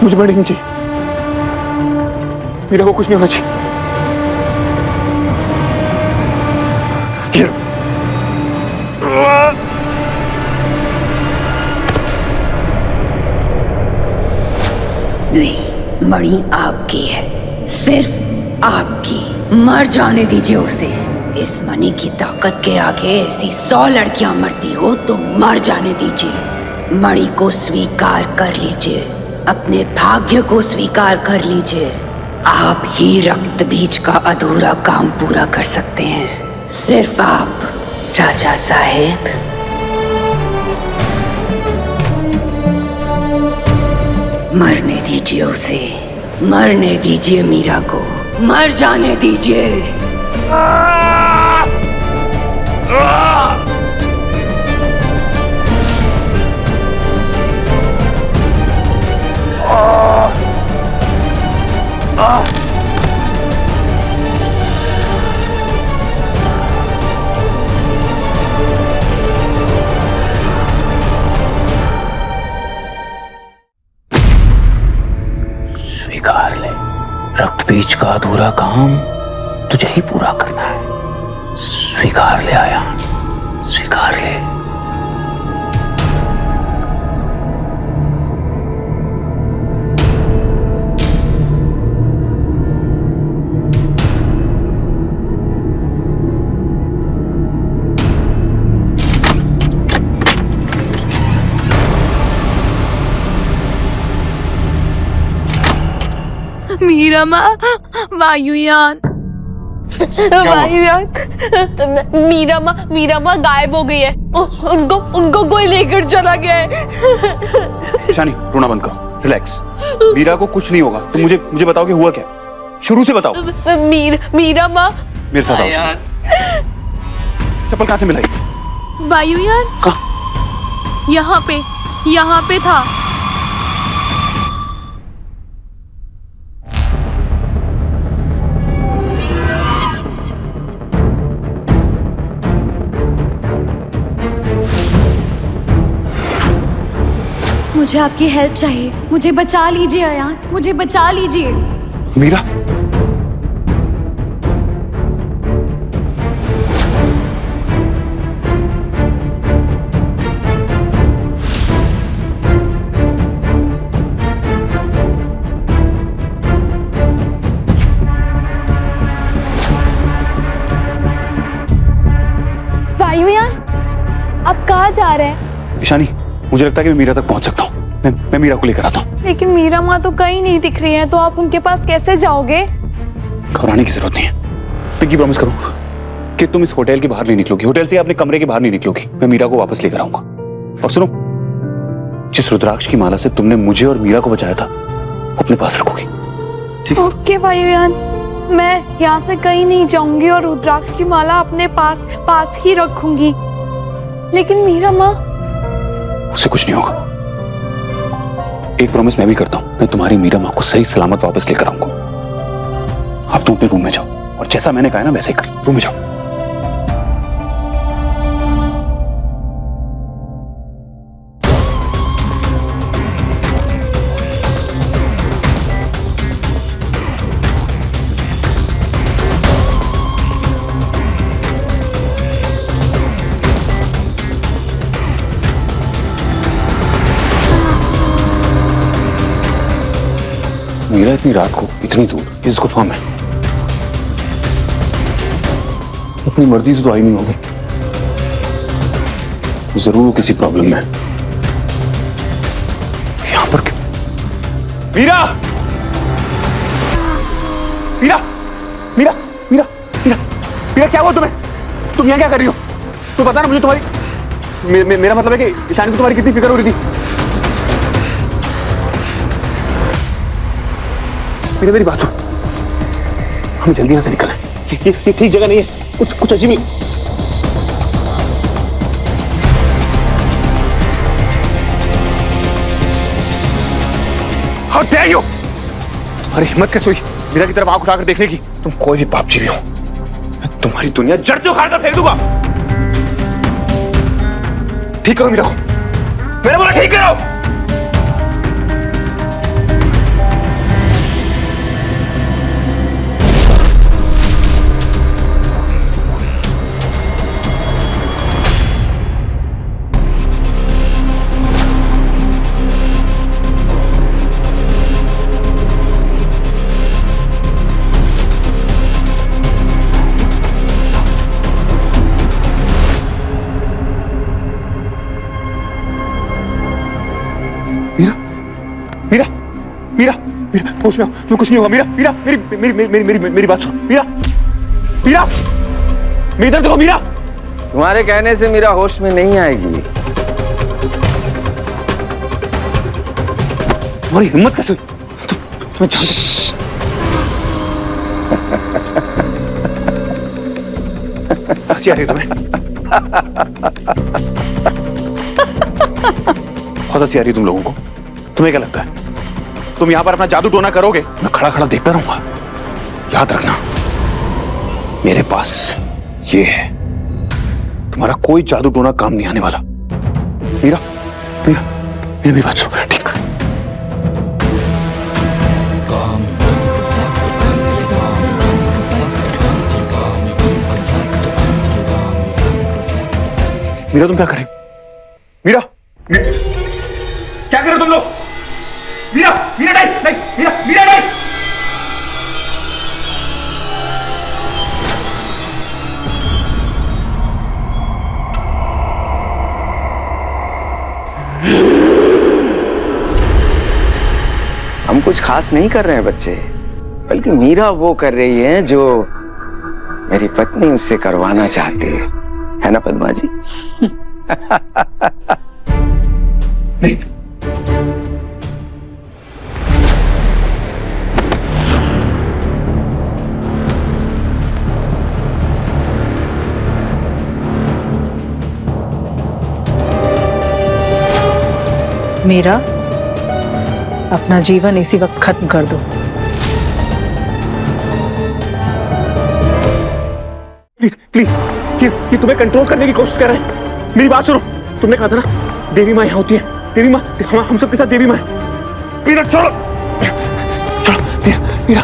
मुझे मरनी नहीं चाहिए। मीरा को कुछ नहीं होना चाहिए। नहीं, मणि आपकी है, सिर्फ आपकी। मर जाने दीजिए उसे। इस मणि की ताकत के आगे ऐसी 100 लड़कियां मरती हो तो मर जाने दीजिए। मणि को स्वीकार कर लीजिए, अपने भाग्य को स्वीकार कर लीजिए। आप ही रक्त बीज का अधूरा काम पूरा कर सकते हैं, सिर्फ आप, राजा साहेब। मरने दीजिए उसे, मरने दीजिए मीरा को, मर जाने दीजिए। स्वीकार ले, रक्त बीज का अधूरा काम तुझे ही पूरा करना है। स्वीकार ले आयान, स्वीकार ले। मीरा माँ, वायुयान, वायुयान, मीरा माँ गायब हो गई है। उनको कोई लेकर चला गया है। शानी, रोना बंद करो, रिलैक्स। मीरा को कुछ नहीं होगा। तुम मुझे बताओ कि हुआ क्या, शुरू से बताओ। मीरा माँ मेरे साथ आओ। चप्पल कहाँ से मिलाई? वायुयान कहाँ? यहाँ पे था। मुझे आपकी हेल्प चाहिए, मुझे बचा लीजिए अयान, मुझे बचा लीजिए। मीरा, वायुयान, आप कहाँ जा रहे हैं? ईशानी, मुझे लगता है कि मैं मीरा तक पहुंच सकता हूँ। मैं मीरा को लेकर आता हूँ। लेकिन मीरा माँ तो कहीं नहीं दिख रही है, तो आप उनके पास कैसे जाओगे? घबराने की जरूरत नहीं है। पिंकी, प्रॉमिस करो कि तुम इस होटल के बाहर नहीं निकलोगी, होटल से अपने कमरे के बाहर नहीं निकलोगी। मैं मीरा को वापस लेकर आऊंगा। और सुनो, जिस रुद्राक्ष की माला से तुमने मुझे और मीरा को बचाया था, वो अपने पास रखोगी, ठीक है? ओके वायुयान, मैं यहाँ से कहीं नहीं जाऊंगी और रुद्राक्ष की माला अपने पास ही रखूंगी। लेकिन मीरा माँ, उससे कुछ नहीं होगा। एक प्रॉमिस मैं भी करता हूँ, मैं तुम्हारी मीरा माँ को सही सलामत वापस लेकर आऊंगा। अब तुम अपने रूम में जाओ और जैसा मैंने कहा है ना वैसे ही कर। रूम में जाओ। मीरा इतनी रात को इतनी दूर इस गुफा में अपनी मर्जी से तो आई नहीं होगी। जरूर किसी प्रॉब्लम में। यहां पर क्यों? मीरा, मीरा, मीरा, मीरा, मीरा, मीरा, क्या हुआ तुम्हें? तुम यहां क्या कर रही हो? तो पता ना मुझे तुम्हारी मेरा मतलब है कि ईशानी को तुम्हारी कितनी फिक्र हो रही थी। मेरी बात सुन, हमें जल्दी यहां से निकलना है। ये ठीक जगह नहीं है, कुछ अजीब ही। How dare you! तुम्हारी हिम्मत कैसे हुई मीरा की तरफ आंख उठाकर देखने की? तुम कोई भी पाप जीवी हो, मैं तुम्हारी दुनिया जड़ से उखाड़ कर फेंक दूंगा। ठीक करो मीरा को, मैंने बोला ठीक करो। मीरा होश में आओ, मैं कुछ नहीं होगा। मीरा मीरा मेरी मेरी मेरी मेरी मेरी बात सुनो। मीरा मीरा मेरी तरफ देखो। मीरा तुम्हारे कहने से मीरा होश में नहीं आएगी। तुम्हारी हिम्मत कैसे हुई? तुम्हें जानते हंसी आ रही है तुम्हें? बहुत हंसी आ रही है तुम लोगों को। तुम्हें क्या लगता है तुम यहां पर अपना जादू टोना करोगे? मैं खड़ा खड़ा देखता रहूंगा। याद रखना मेरे पास ये है, तुम्हारा कोई जादू टोना काम नहीं आने वाला। मीरा मीरा मेरी बात सुनो। ठीक मीरा तुम क्या करें? मीरा क्या कर रहे हो तुम लोग? मीरा मीरा नहीं नहीं मीरा मीरा नहीं। हम कुछ खास नहीं कर रहे हैं बच्चे, बल्कि मीरा वो कर रही है जो मेरी पत्नी उससे करवाना चाहती है ना पद्मा जी? नहीं मीरा, अपना जीवन इसी वक्त खत्म कर दो। प्लीज प्लीज ये तुम्हें कंट्रोल करने की कोशिश कर रहे हैं। मेरी बात सुनो। तुमने कहा था ना देवी माँ यहाँ होती है। देवी माँ हम सबके साथ देवी माँ है। मीरा छोड़ो छोड़ो मीरा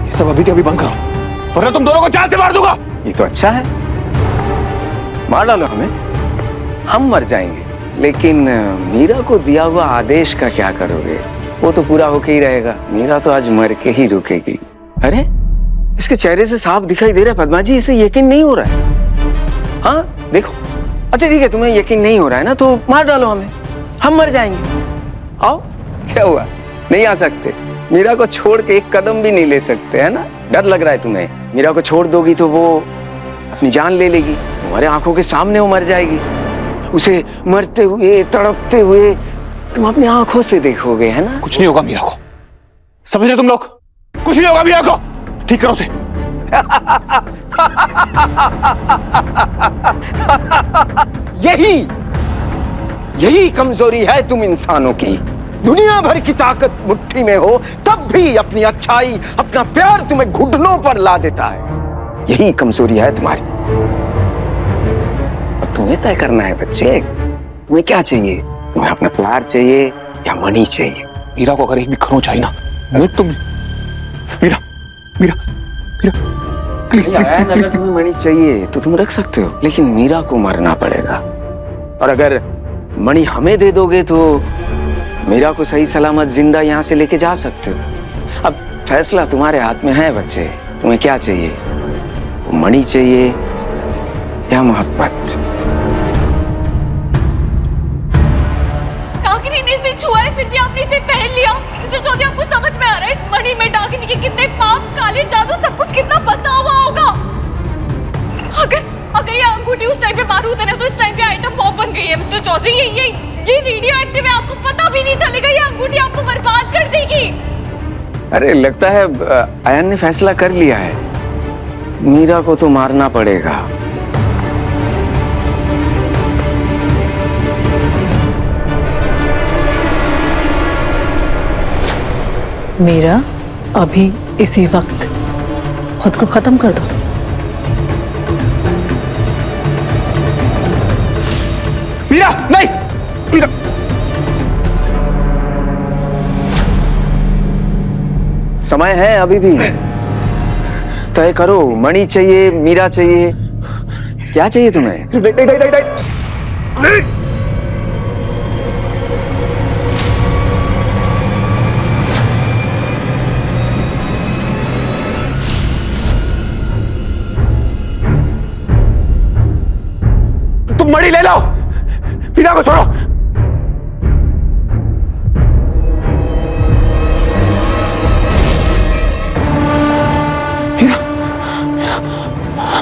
ये सब अभी के अभी बंद करो वरना तुम दोनों को जान से मार दूंगा। ये तो अच्छा है, मार डालो हमें, हम मर जाएंगे। लेकिन मीरा को दिया हुआ आदेश का क्या करोगे? वो तो पूरा होके ही रहेगा। मीरा तो आज मर के ही रुकेगी। अरे इसके चेहरे से साफ दिखाई दे रहा है पद्मा जी, इसे यकीन नहीं हो रहा है। हाँ देखो, अच्छा ठीक है, तुम्हें यकीन नहीं हो रहा है ना, तो मार डालो हमें, हम मर जाएंगे। आओ, क्या हुआ, नहीं आ सकते? मीरा को छोड़ के एक कदम भी नहीं ले सकते, है ना? डर लग रहा है तुम्हें। मीरा को छोड़ दोगी तो वो अपनी जान ले लेगी, तुम्हारे आंखों के सामने वो मर जाएगी। उसे मरते हुए तड़पते हुए तुम अपनी आंखों से देखोगे, है ना? कुछ नहीं होगा मीरा को, समझ रहे तुम लोग? कुछ नहीं होगा मीरा को, ठीक करो उसे। यही कमजोरी है तुम इंसानों की। दुनिया भर की ताकत मुट्ठी में हो तब भी अपनी अच्छाई, अपना प्यार तुम्हें घुटनों पर ला देता है। यही कमजोरी है तुम्हारी। अब तुम्हें तय करना है बच्चे, तुम्हें क्या चाहिए? तुम्हें अपना प्यार चाहिए या मनी चाहिए? मीरा को अगर एक भी खरोंच आई ना, तुम मीरा मीरा मीरा प्लीज अगर तुम्हें मनी चाहिए तो तुम रख सकते हो, लेकिन मीरा को मरना पड़ेगा। और अगर मणि हमें दे दोगे तो मीरा को सही सलामत जिंदा यहाँ से लेके जा सकते हो। अब फैसला तुम्हारे हाथ में है बच्चे, तुम्हें क्या चाहिए? मणि चाहिए या मोहब्बत? डाकिनी ने इसे छुआ है, फिर भी आपने इसे पहन लिया। मिस्टर चौधरी, आपको समझ में आ रहा है इस मणि में डाकिनी के कितने पाप, काले जादू, सब कुछ कितना बसा हुआ होगा? अगर ये अंगूठी उस टाइम पे बारूद है ना, तो इस टाइम पे आइटम बॉम्ब बन गई है मिस्टर चौधरी। ये रेडियो एक्टिव है, आपको पता भी नहीं चलेगा। ये अंगूठी आपको बर्बाद कर देगी। अरे लगता है आयन ने फैसला कर लिया है, मीरा को तो मारना पड़ेगा। मीरा, अभी इसी वक्त खुद को खत्म कर दो। मीरा नहीं, मीरा समय है अभी भी, तय करो। मणि चाहिए, मीरा चाहिए, क्या चाहिए तुम्हें? नहीं। तुम मणि ले लो, मीरा को छोड़ो।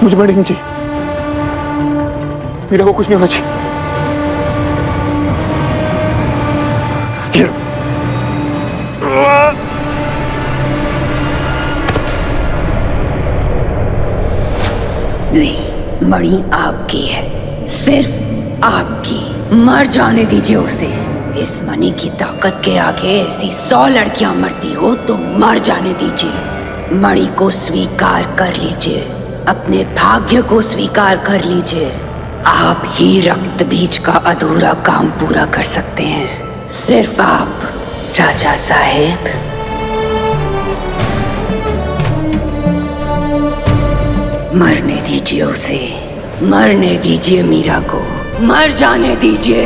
मुझे मरनी नहीं चाहिए, मीरा को कुछ नहीं होना चाहिए। नहीं, मणि आपकी है, सिर्फ आपकी। मर जाने दीजिए उसे। इस मणि की ताकत के आगे ऐसी 100 लड़कियां मरती हो तो मर जाने दीजिए। मणि को स्वीकार कर लीजिए, अपने भाग्य को स्वीकार कर लीजिए। आप ही रक्त बीज का अधूरा काम पूरा कर सकते हैं, सिर्फ आप, राजा साहेब। मरने दीजिए उसे, मरने दीजिए मीरा को, मर जाने दीजिए।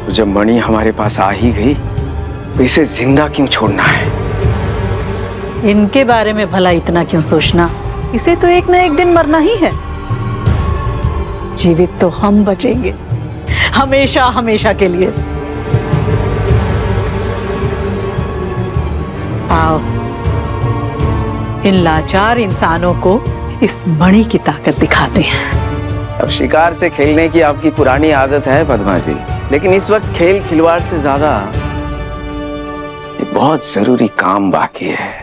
जब मणि हमारे पास आ ही गई तो इसे जिंदा क्यों छोड़ना है? इनके बारे में भला इतना क्यों सोचना? इसे तो एक ना एक दिन मरना ही है। जीवित तो हम बचेंगे, हमेशा हमेशा के लिए। आओ, इन लाचार इंसानों को इस मणि की ताकत दिखाते हैं। अब शिकार से खेलने की आपकी पुरानी आदत है पद्मा जी, लेकिन इस वक्त खेल खिलवाड़ से ज्यादा एक बहुत जरूरी काम बाकी है।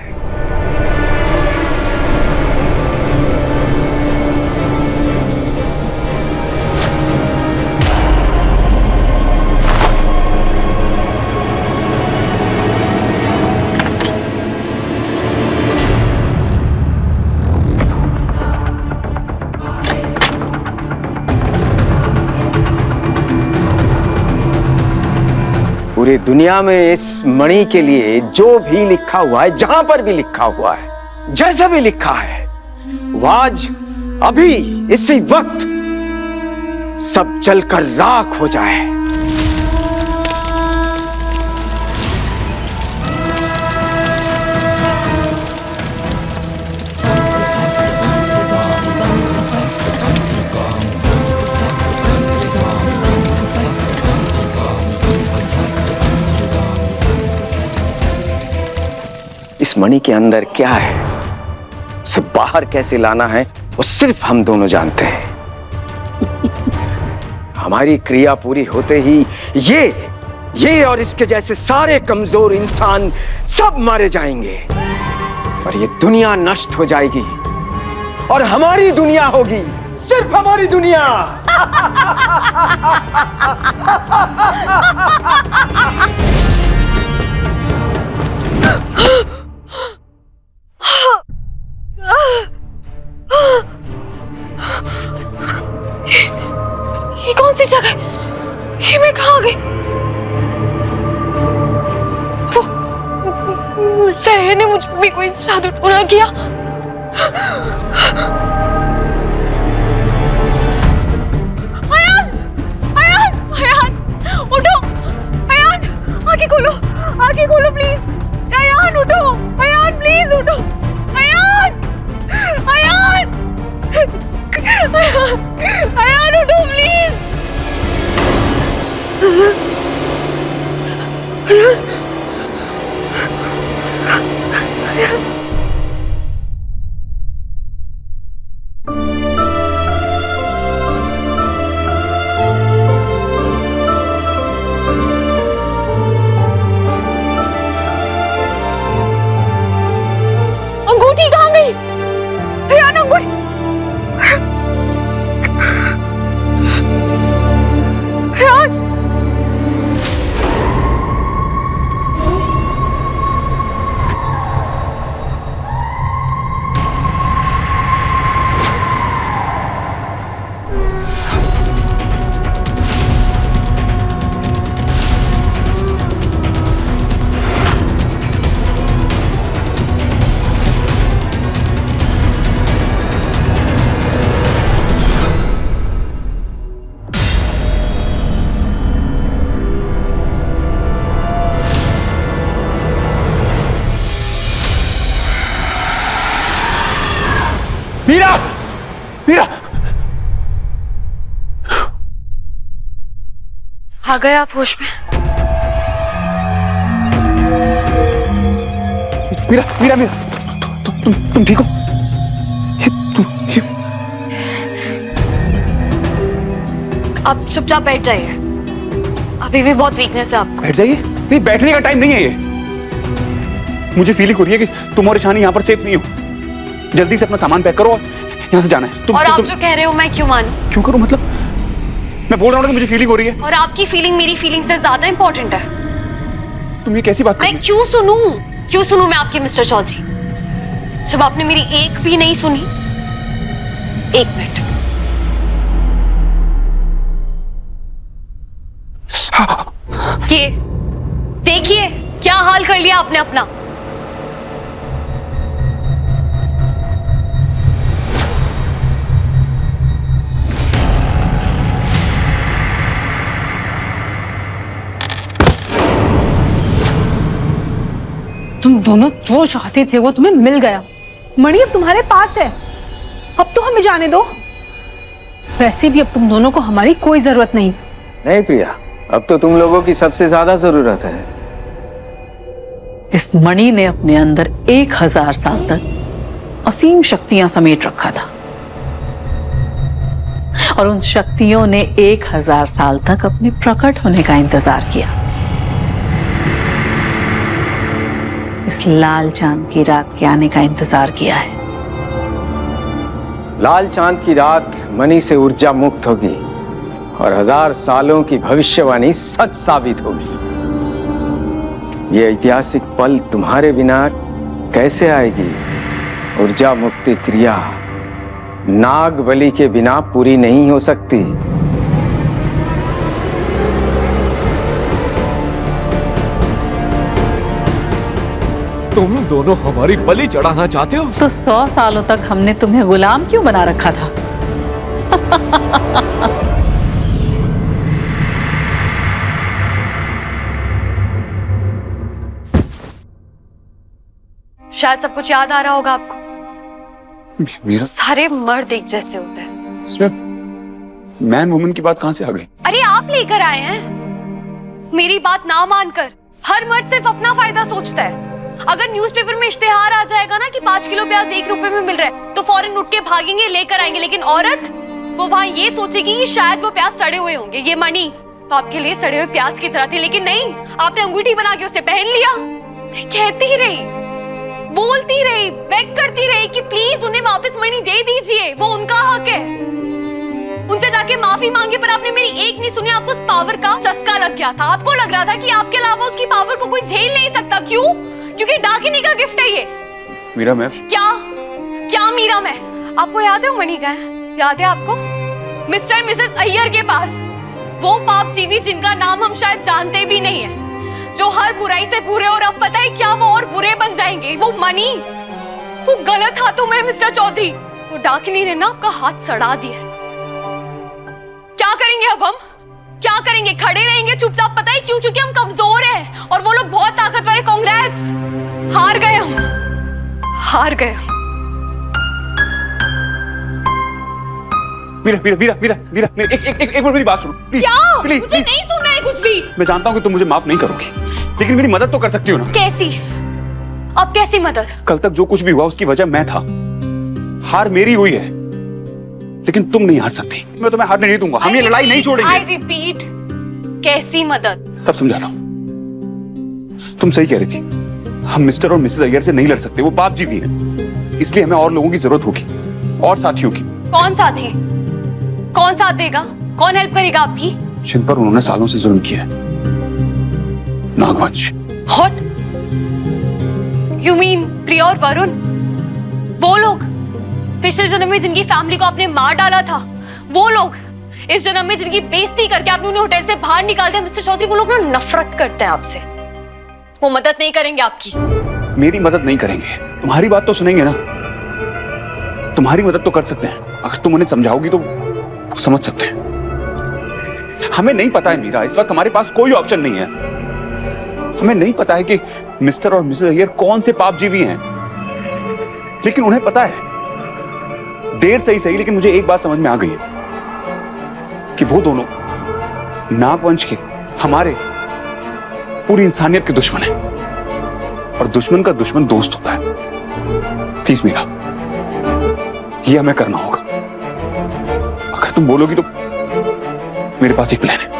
पूरी दुनिया में इस मणि के लिए जो भी लिखा हुआ है, जहां पर भी लिखा हुआ है, जैसा भी लिखा है, वो आज अभी इसी वक्त सब जलकर राख हो जाए। इस मणि के अंदर क्या है, उसे बाहर कैसे लाना है, वो सिर्फ हम दोनों जानते हैं। हमारी क्रिया पूरी होते ही ये और इसके जैसे सारे कमजोर इंसान सब मारे जाएंगे और ये दुनिया नष्ट हो जाएगी और हमारी दुनिया होगी, सिर्फ हमारी दुनिया। ये कौन सी जगह? ये मैं कहाँ आ गई? मिस्टर है ने मुझ पे कोई जादू टोना किया। अयान, अयान, अयान, उठो, अयान, आंखें खोलो प्लीज। अयान उठो, अयान प्लीज उठो, अयान, अयान, अयान उठो प्लीज। मीरा, मीरा, आ गए आप होश में? मीरा, मीरा, मीरा, तुम ठीक हो? आप चुपचाप बैठ जाइए, अभी भी बहुत वीकनेस है आपको। बैठ जाइए, नहीं बैठने का टाइम नहीं है ये। मुझे फीलिंग हो रही है कि तुम और ईशानी यहाँ पर सेफ नहीं हो। जल्दी से अपना सामान पैक करो और यहाँ से जाना है। और आप जो कह रहे हो मैं क्यों मानूं? क्यों करूं मतलब? मैं बोल रहा हूँ कि मुझे फीलिंग हो रही है। और आपकी फीलिंग मेरी फीलिंग से ज्यादा इंपॉर्टेंट है। तुम ये कैसी बात कर रही मैं क्यों सुनूं मैं आपके मिस्टर चौधरी, जब आपने मेरी एक भी नहीं सुनी। एक मिनट, ये देखिए क्या हाल कर लिया आपने अपना। तुम दोनों जो चाहते थे वो तुम्हें मिल गया। मणि अब तुम्हारे पास है, अब तो हमें जाने दो। वैसे भी अब तुम दोनों को हमारी कोई जरूरत नहीं। नहीं प्रिया, अब तो तुम लोगों की सबसे ज्यादा जरूरत है। इस मणि ने अपने अंदर 1000 साल तक असीम शक्तियां समेट रखा था, और उन शक्तियों ने 1000 साल तक अपने प्रकट होने का इंतजार किया। इस लाल चांद की रात के आने का इंतजार किया है। लाल चांद की रात मणि से ऊर्जा मुक्त होगी और 1000 सालों की भविष्यवाणी सच साबित होगी। ये ऐतिहासिक पल तुम्हारे बिना कैसे आएगी? ऊर्जा मुक्ति क्रिया नाग बलि के बिना पूरी नहीं हो सकती। तुम दोनों हमारी बलि चढ़ाना चाहते हो? तो 100 सालों तक हमने तुम्हें गुलाम क्यों बना रखा था? शायद सब कुछ याद आ रहा होगा आपको। मीरा, सारे मर्द एक जैसे होते हैं। इसमें मैन वुमन की बात कहां से आ गई? अरे आप लेकर आए हैं। मेरी बात ना मानकर हर मर्द सिर्फ अपना फायदा सोचता है। अगर न्यूज़पेपर में इश्तेहार आ जाएगा ना कि 5 किलो प्याज 1 रुपए में मिल रहा है, तो फौरन उठ के भागेंगे, लेकर आएंगे। लेकिन औरत, वो वहाँ ये सोचेगी कि शायद वो प्याज सड़े हुए होंगे। ये मणि तो आपके लिए सड़े हुए प्याज की तरह थे, लेकिन नहीं, आपने अंगूठी बना के उसे पहन लिया। कहती रही, बोलती रही, बेग करती रही कि प्लीज उन्हें वापस मणि दे दीजिए, वो उनका हक है। उनसे जाके माफी मांगे, पर आपने मेरी एक नहीं सुनी। आपको उस पावर का चस्का लग गया था। आपको लग रहा था कि आपके अलावा उसकी पावर को कोई झेल नहीं सकता। क्यों? क्योंकि डाकिनी का गिफ्ट है ये। मीरा, मैं क्या मीरा मैं? आपको याद है वो मणि का है? याद है आपको? मिस्टर मिसेस अय्यर के पास वो पाप जीवी जिनका नाम हम शायद जानते भी नहीं है, जो हर बुराई से बुरे, और अब पता है क्या, वो और बुरे बन जाएंगे। वो मणि, वो गलत हाथों में मिस्टर चौधरी। वो डाकिनी ने ना आपका हाथ सड़ा दिया। क्या करेंगे अब हम? क्या करेंगे? खड़े रहेंगे चुपचाप? पता है क्यों? क्योंकि हम कमजोर हैं और वो लोग बहुत ताकतवर है। कांग्रेस, हार गए हम, हार गए। मीरा, मीरा, मीरा, मीरा, मीरा, एक मिनट मेरी बात सुनो प्लीज। क्या? प्लीज, मुझे नहीं सुनना है कुछ भी। मैं जानता हूँ कि तुम मुझे माफ नहीं करोगी, लेकिन मेरी मदद तो कर सकती हो ना। कैसी? अब कैसी मदद? कल तक जो कुछ भी हुआ उसकी वजह मैं था। हार मेरी हुई है, लेकिन तुम नहीं हार सकती। मैं तुम्हें हारने नहीं दूंगा। हम ये लड़ाई नहीं छोड़ेंगे। I repeat, कैसी मदद? सब समझाता हूँ। तुम सही कह रही थी, हम मिस्टर और मिसेस अय्यर से नहीं लड़ सकते। वो पाप जीवी है, इसलिए हमें और लोगों की जरूरत होगी, और साथियों की। कौन साथी? कौन साथ देगा? कौन हेल्प करेगा आपकी? जिन पर उन्होंने सालों से जुल्म किया है। नागवंश। What? You mean प्रिया और वरुण? वो लोग पिछले जन्म में जिनकी फैमिली को आपने मार डाला था, वो लोग इस जन्म में जिनकी बेइज्जती करके आपने उन्हें होटल से बाहर निकाल दिया। मिस्टर चौधरी, वो लोग ना नफरत करते हैं आपसे। वो मदद नहीं करेंगे आपकी। मेरी मदद नहीं करेंगे, तुम्हारी बात तो सुनेंगे ना। तुम्हारी मदद तो कर सकते हैं, अगर तुम उन्हें समझाओगी तो समझ सकते हैं। हमें नहीं पता है मीरा, इस वक्त हमारे पास कोई ऑप्शन नहीं है। हमें नहीं पता है कि मिस्टर और मिसेस अय्यर कौन से पाप जीवी हैं, लेकिन उन्हें पता है देर से ही सही, लेकिन मुझे एक बात समझ में आ गई है कि वो दोनों नागवंश के, हमारे, पूरी इंसानियत के दुश्मन है, और दुश्मन का दुश्मन दोस्त होता है। प्लीज मीरा, ये हमें करना होगा। अगर तुम बोलोगी तो मेरे पास एक प्लान है।